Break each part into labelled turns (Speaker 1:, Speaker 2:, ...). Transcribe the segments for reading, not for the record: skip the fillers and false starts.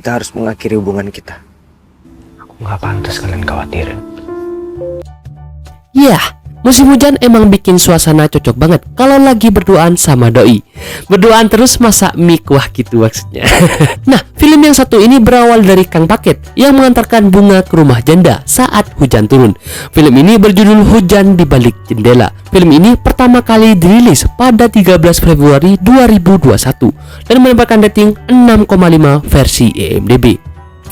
Speaker 1: kita harus mengakhiri hubungan kita.
Speaker 2: Aku nggak pantas kalian khawatirin.
Speaker 3: Yah, musim hujan emang bikin suasana cocok banget kalau lagi berduaan sama doi. Berduaan terus masak mie kuah gitu maksudnya. Nah, film yang satu ini berawal dari Kang Paket yang mengantarkan bunga ke rumah janda saat hujan turun. Film ini berjudul Hujan di Balik Jendela. Film ini pertama kali dirilis pada 13 Februari 2021 dan mendapatkan rating 6,5 versi IMDb.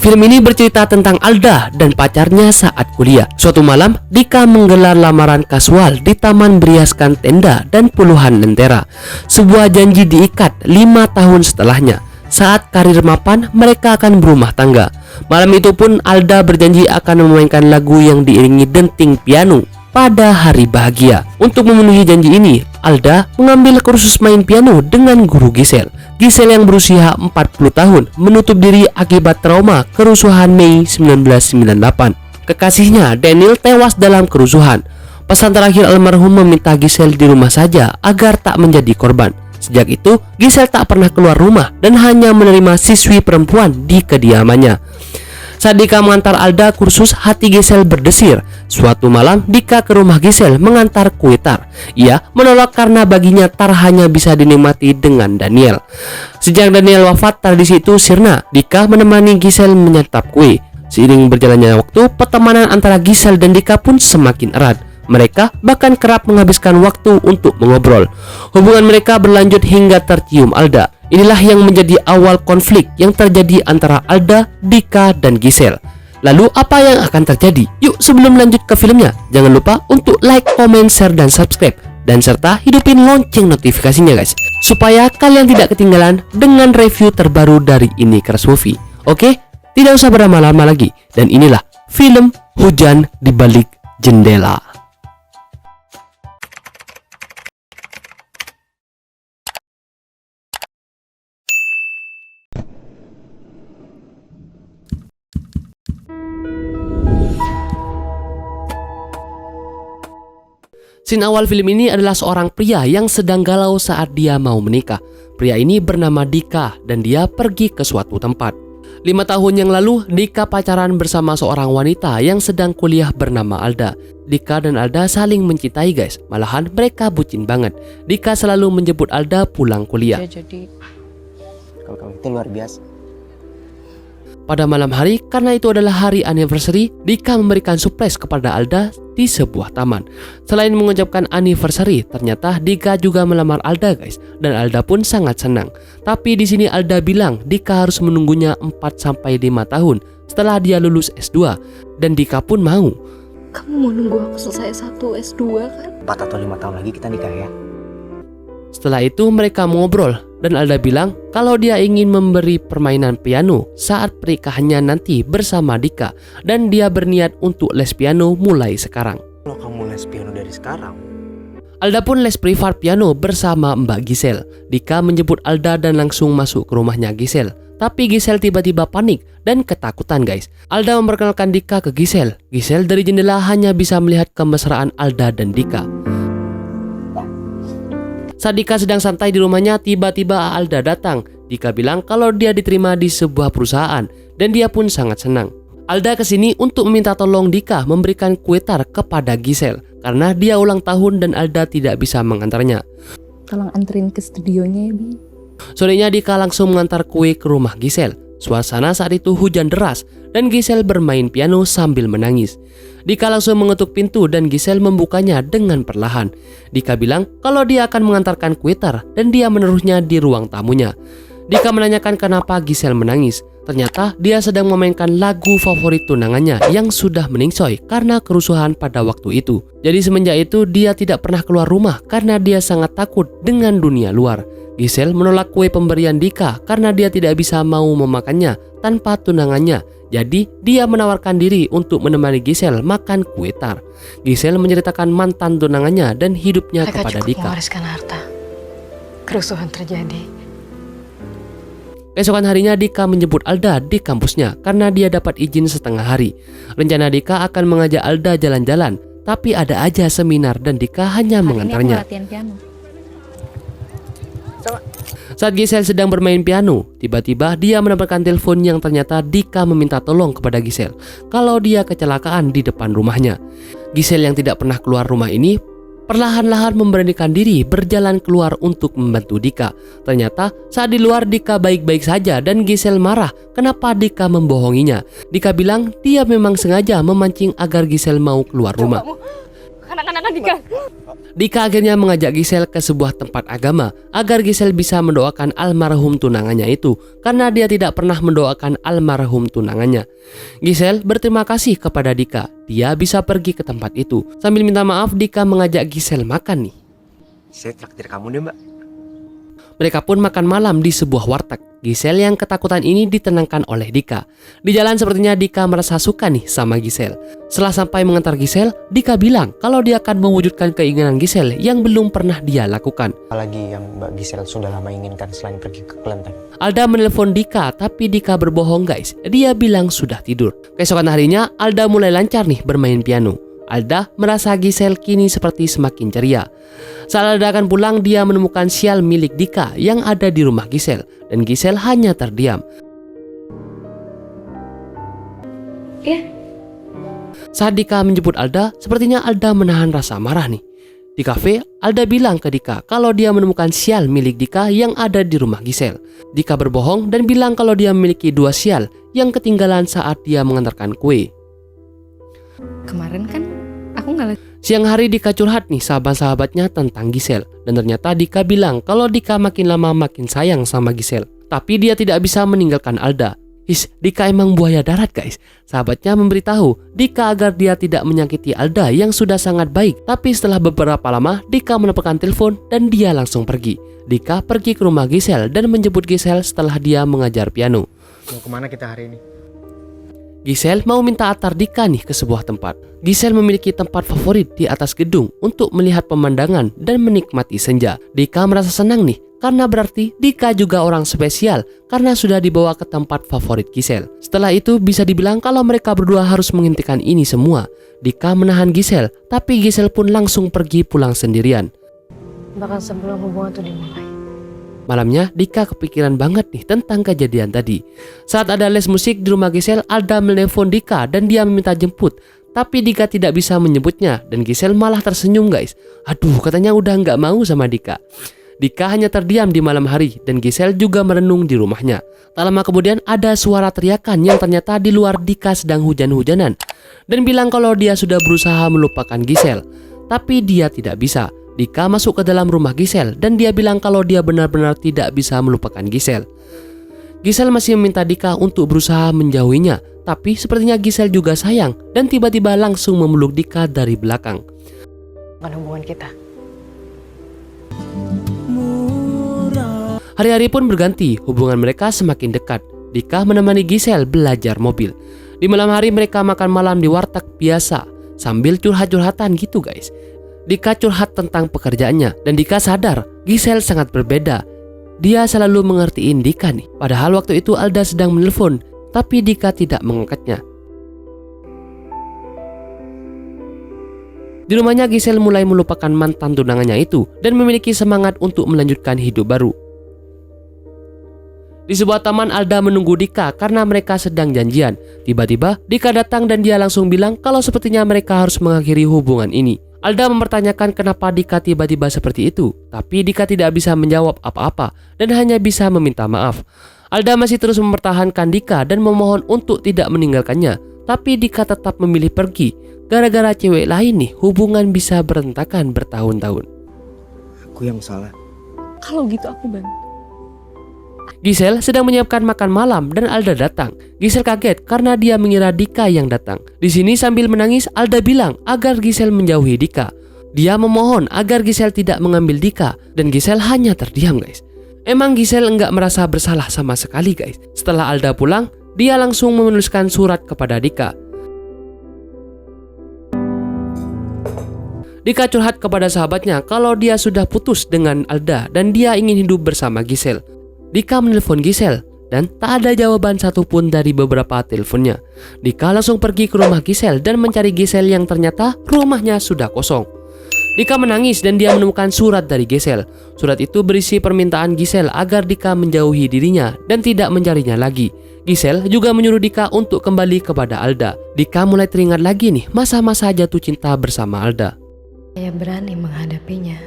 Speaker 3: Film ini bercerita tentang Alda dan pacarnya saat kuliah. Suatu malam, Dika menggelar lamaran kasual di taman beriaskan tenda dan puluhan lentera. Sebuah janji diikat 5 tahun setelahnya. Saat karir mapan, mereka akan berumah tangga. Malam itu pun Alda berjanji akan memainkan lagu yang diiringi denting piano pada hari bahagia. Untuk memenuhi janji ini, Alda mengambil kursus main piano dengan guru Gisel. Gisel yang berusia 40 tahun menutup diri akibat trauma kerusuhan Mei 1998. Kekasihnya Daniel tewas dalam kerusuhan. Pesan terakhir almarhum meminta Gisel di rumah saja agar tak menjadi korban. Sejak itu, Gisel tak pernah keluar rumah dan hanya menerima siswi perempuan di kediamannya. Saat Dika mengantar Alda kursus, hati Gisel berdesir. Suatu malam, Dika ke rumah Gisel mengantar kue tar. Ia menolak karena baginya tar hanya bisa dinikmati dengan Daniel. Sejak Daniel wafat, tradisi itu sirna. Dika menemani Gisel menyantap kue. Seiring berjalannya waktu, pertemanan antara Gisel dan Dika pun semakin erat. Mereka bahkan kerap menghabiskan waktu untuk mengobrol. Hubungan mereka berlanjut hingga tercium Alda. Inilah yang menjadi awal konflik yang terjadi antara Alda, Dika, dan Gisel. Lalu apa yang akan terjadi? Yuk sebelum lanjut ke filmnya, jangan lupa untuk like, comment, share, dan subscribe. Dan serta hidupin lonceng notifikasinya guys, supaya kalian tidak ketinggalan dengan review terbaru dari Inikers Movie. Oke? Tidak usah berlama-lama lagi. Dan inilah film Hujan di Balik Jendela. Scene awal film ini adalah seorang pria yang sedang galau saat dia mau menikah. Pria ini bernama Dika dan dia pergi ke suatu tempat. 5 tahun yang lalu, Dika pacaran bersama seorang wanita yang sedang kuliah bernama Alda. Dika dan Alda saling mencintai guys, malahan mereka bucin banget. Dika selalu menjemput Alda pulang kuliah.
Speaker 1: Jadi kalau kamu itu luar biasa.
Speaker 3: Pada malam hari, karena itu adalah hari anniversary, Dika memberikan surprise kepada Alda di sebuah taman. Selain mengucapkan anniversary, ternyata Dika juga melamar Alda guys, dan Alda pun sangat senang. Tapi di sini Alda bilang Dika harus menunggunya 4-5 tahun setelah dia lulus S2, dan Dika pun mau.
Speaker 4: Kamu mau nunggu aku selesai S1, S2 kan?
Speaker 1: 4 atau 5 tahun lagi kita nikah ya.
Speaker 3: Setelah itu mereka mengobrol dan Alda bilang kalau dia ingin memberi permainan piano saat pernikahannya nanti bersama Dika, dan dia berniat untuk les piano mulai sekarang.
Speaker 1: Kalau kamu les piano dari sekarang,
Speaker 3: Alda pun les privat piano bersama Mbak Gisel. Dika menjemput Alda dan langsung masuk ke rumahnya Gisel. Tapi Gisel tiba-tiba panik dan ketakutan guys. Alda memperkenalkan Dika ke Gisel. Gisel dari jendela hanya bisa melihat kemesraan Alda dan Dika. Saat Dika sedang santai di rumahnya, tiba-tiba Alda datang. Dika bilang kalau dia diterima di sebuah perusahaan dan dia pun sangat senang. Alda kesini untuk meminta tolong Dika memberikan kue tar kepada Gisel karena dia ulang tahun dan Alda tidak bisa mengantarnya.
Speaker 4: Tolong anterin ke studionya ya, Bi.
Speaker 3: Sorenya Dika langsung mengantar kue ke rumah Gisel. Suasana saat itu hujan deras dan Gisel bermain piano sambil menangis. Dika langsung mengetuk pintu dan Gisel membukanya dengan perlahan. Dika bilang kalau dia akan mengantarkan kue tar dan dia menaruhnya di ruang tamunya. Dika menanyakan kenapa Gisel menangis. Ternyata dia sedang memainkan lagu favorit tunangannya yang sudah meningsoy karena kerusuhan pada waktu itu. Jadi semenjak itu dia tidak pernah keluar rumah karena dia sangat takut dengan dunia luar. Gisel menolak kue pemberian Dika karena dia tidak bisa mau memakannya tanpa tunangannya. Jadi dia menawarkan diri untuk menemani Gisel makan kue tar. Gisel menceritakan mantan tunangannya dan hidupnya
Speaker 4: Mereka
Speaker 3: kepada
Speaker 4: cukup
Speaker 3: Dika.
Speaker 4: mewariskan harta. Kerusuhan terjadi.
Speaker 3: Keesokan harinya Dika menjemput Alda di kampusnya karena dia dapat izin setengah hari. Rencana Dika akan mengajak Alda jalan-jalan, tapi ada aja seminar dan Dika hanya mengantarnya. Saat Giselle sedang bermain piano, tiba-tiba dia mendapatkan telepon yang ternyata Dika meminta tolong kepada Giselle kalau dia kecelakaan di depan rumahnya. Giselle yang tidak pernah keluar rumah ini perlahan-lahan memberanikan diri berjalan keluar untuk membantu Dika. Ternyata saat di luar Dika baik-baik saja dan Giselle marah kenapa Dika membohonginya. Dika bilang dia memang sengaja memancing agar Giselle mau keluar rumah.
Speaker 4: Anak-anak Dika.
Speaker 3: Dika akhirnya mengajak Giselle ke sebuah tempat agama agar Giselle bisa mendoakan almarhum tunangannya itu karena dia tidak pernah mendoakan almarhum tunangannya. Giselle berterima kasih kepada Dika. Dia bisa pergi ke tempat itu. Sambil minta maaf, Dika mengajak Giselle makan nih.
Speaker 1: Saya traktir kamu deh, Mbak.
Speaker 3: Mereka pun makan malam di sebuah warteg. Giselle yang ketakutan ini ditenangkan oleh Dika. Di jalan sepertinya Dika merasa suka nih sama Giselle. Setelah sampai mengantar Giselle, Dika bilang kalau dia akan mewujudkan keinginan Giselle yang belum pernah dia lakukan.
Speaker 1: Apalagi yang Mbak Giselle sudah lama inginkan selain pergi ke kelenteng.
Speaker 3: Alda menelpon Dika, tapi Dika berbohong guys. Dia bilang sudah tidur. Keesokan harinya, Alda mulai lancar nih bermain piano. Alda merasa Giselle kini seperti semakin ceria. Saat Alda akan pulang, dia menemukan sial milik Dika yang ada di rumah Giselle. Dan Giselle hanya terdiam. Saat Dika menjemput Alda, sepertinya Alda menahan rasa marah nih. Di kafe, Alda bilang ke Dika kalau dia menemukan sial milik Dika yang ada di rumah Giselle. Dika berbohong dan bilang kalau dia memiliki 2 sial yang ketinggalan saat dia mengantarkan kue.
Speaker 4: Kemarin kan aku nggak
Speaker 3: Siang hari Dika curhat nih sahabat-sahabatnya tentang Giselle. Dan ternyata Dika bilang kalau Dika makin lama makin sayang sama Giselle. Tapi dia tidak bisa meninggalkan Alda. Dika emang buaya darat guys. Sahabatnya memberitahu Dika agar dia tidak menyakiti Alda yang sudah sangat baik. Tapi setelah beberapa lama Dika mendapatkan telepon dan dia langsung pergi. Dika pergi ke rumah Giselle dan menjemput Giselle setelah dia mengajar piano.
Speaker 1: Mau kemana kita hari ini?
Speaker 3: Giselle mau minta antar Dika nih ke sebuah tempat. Giselle memiliki tempat favorit di atas gedung untuk melihat pemandangan dan menikmati senja. Dika merasa senang nih karena berarti Dika juga orang spesial karena sudah dibawa ke tempat favorit Giselle. Setelah itu bisa dibilang kalau mereka berdua harus menghentikan ini semua. Dika menahan Giselle, tapi Giselle pun langsung pergi pulang sendirian.
Speaker 4: bahkan sebelum hubungan itu dimulai.
Speaker 3: Malamnya, Dika kepikiran banget nih tentang kejadian tadi. Saat ada les musik di rumah Giselle, Alda menelpon Dika dan dia meminta jemput. Tapi Dika tidak bisa menyebutnya dan Giselle malah tersenyum guys. Aduh, katanya udah nggak mau sama Dika. Dika hanya terdiam di malam hari dan Giselle juga merenung di rumahnya. Tak lama kemudian ada suara teriakan yang ternyata di luar Dika sedang hujan-hujanan. Dan bilang kalau dia sudah berusaha melupakan Giselle. Tapi dia tidak bisa. Dika masuk ke dalam rumah Giselle dan dia bilang kalau dia benar-benar tidak bisa melupakan Giselle. Giselle masih meminta Dika untuk berusaha menjauhinya, tapi sepertinya Giselle juga sayang dan tiba-tiba langsung memeluk Dika dari belakang.
Speaker 4: Bukan hubungan kita.
Speaker 3: Hari-hari pun berganti, hubungan mereka semakin dekat. Dika menemani Giselle belajar mobil. Di malam hari mereka makan malam di warteg biasa sambil curhat-curhatan gitu guys. Dika curhat tentang pekerjaannya dan Dika sadar Giselle sangat berbeda. Dia selalu mengertiin Dika nih. Padahal waktu itu Alda sedang menelpon, tapi Dika tidak mengangkatnya. Di rumahnya Giselle mulai melupakan mantan tunangannya itu dan memiliki semangat untuk melanjutkan hidup baru. Di sebuah taman Alda menunggu Dika karena mereka sedang janjian. Tiba-tiba Dika datang dan dia langsung bilang kalau sepertinya mereka harus mengakhiri hubungan ini. Alda mempertanyakan kenapa Dika tiba-tiba seperti itu, tapi Dika tidak bisa menjawab apa-apa dan hanya bisa meminta maaf. Alda masih terus mempertahankan Dika dan memohon untuk tidak meninggalkannya, tapi Dika tetap memilih pergi. Gara-gara cewek lain nih, hubungan bisa berantakan bertahun-tahun.
Speaker 1: Aku yang salah.
Speaker 4: Kalau gitu aku bantu.
Speaker 3: Giselle sedang menyiapkan makan malam dan Alda datang. Giselle kaget karena dia mengira Dika yang datang. Di sini sambil menangis, Alda bilang agar Giselle menjauhi Dika. Dia memohon agar Giselle tidak mengambil Dika dan Giselle hanya terdiam guys. Emang Giselle enggak merasa bersalah sama sekali guys. Setelah Alda pulang, dia langsung menuliskan surat kepada Dika. Dika curhat kepada sahabatnya kalau dia sudah putus dengan Alda dan dia ingin hidup bersama Giselle. Dika menelpon Giselle dan tak ada jawaban satupun dari beberapa teleponnya. Dika langsung pergi ke rumah Giselle dan mencari Giselle yang ternyata rumahnya sudah kosong. Dika menangis dan dia menemukan surat dari Giselle. Surat itu berisi permintaan Giselle agar Dika menjauhi dirinya dan tidak mencarinya lagi. Giselle juga menyuruh Dika untuk kembali kepada Alda. Dika mulai teringat lagi nih masa-masa jatuh cinta bersama Alda.
Speaker 4: Saya berani menghadapinya.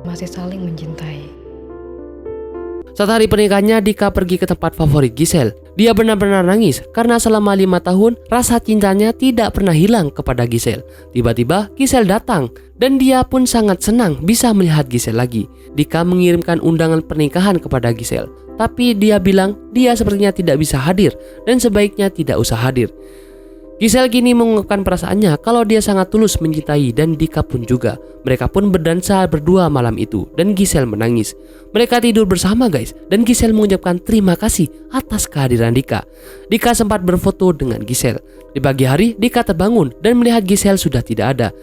Speaker 4: Masih saling mencintai.
Speaker 3: Saat hari pernikahannya, Dika pergi ke tempat favorit Giselle. Dia benar-benar nangis karena selama 5 tahun rasa cintanya tidak pernah hilang kepada Giselle. Tiba-tiba Giselle datang dan dia pun sangat senang bisa melihat Giselle lagi. Dika mengirimkan undangan pernikahan kepada Giselle, tapi dia bilang dia sepertinya tidak bisa hadir dan sebaiknya tidak usah hadir. Giselle kini mengungkapkan perasaannya kalau dia sangat tulus mencintai dan Dika pun juga. Mereka pun berdansa berdua malam itu dan Giselle menangis. Mereka tidur bersama guys dan Giselle mengucapkan terima kasih atas kehadiran Dika. Dika sempat berfoto dengan Giselle. Di pagi hari Dika terbangun dan melihat Giselle sudah tidak ada.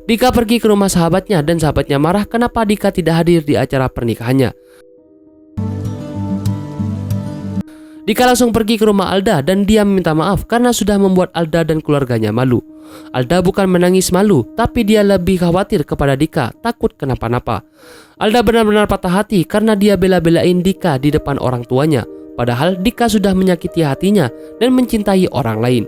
Speaker 3: Dika pergi ke rumah sahabatnya dan sahabatnya marah kenapa Dika tidak hadir di acara pernikahannya. Dika langsung pergi ke rumah Alda dan dia meminta maaf karena sudah membuat Alda dan keluarganya malu. Alda bukan menangis malu, tapi dia lebih khawatir kepada Dika, takut kenapa-napa. Alda benar-benar patah hati karena dia bela-belain Dika di depan orang tuanya. Padahal Dika sudah menyakiti hatinya dan mencintai orang lain.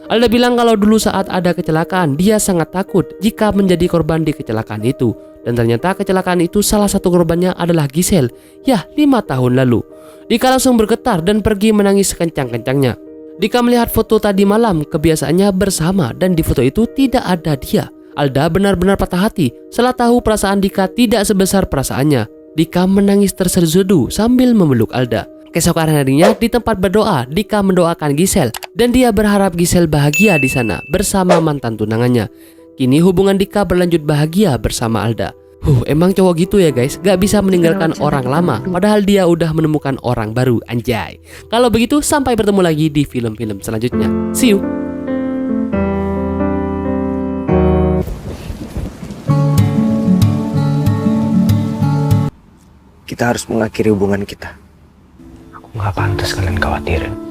Speaker 3: Alda bilang kalau dulu saat ada kecelakaan, dia sangat takut jika menjadi korban di kecelakaan itu. Dan ternyata kecelakaan itu salah satu korbannya adalah Giselle, ya 5 tahun lalu. Dika langsung bergetar dan pergi menangis sekencang-kencangnya. Dika melihat foto tadi malam kebiasaannya bersama dan di foto itu tidak ada dia. Alda benar-benar patah hati setelah tahu perasaan Dika tidak sebesar perasaannya. Dika menangis terseduh sambil memeluk Alda. Keesokan harinya di tempat berdoa, Dika mendoakan Giselle dan dia berharap Giselle bahagia di sana bersama mantan tunangannya. Kini hubungan Dika berlanjut bahagia bersama Alda. Emang cowok gitu ya guys, gak bisa meninggalkan orang lama padahal dia udah menemukan orang baru, anjay. Kalau begitu sampai bertemu lagi di film-film selanjutnya. See you.
Speaker 2: Kita harus mengakhiri hubungan kita. Aku nggak pantas kalian khawatirin.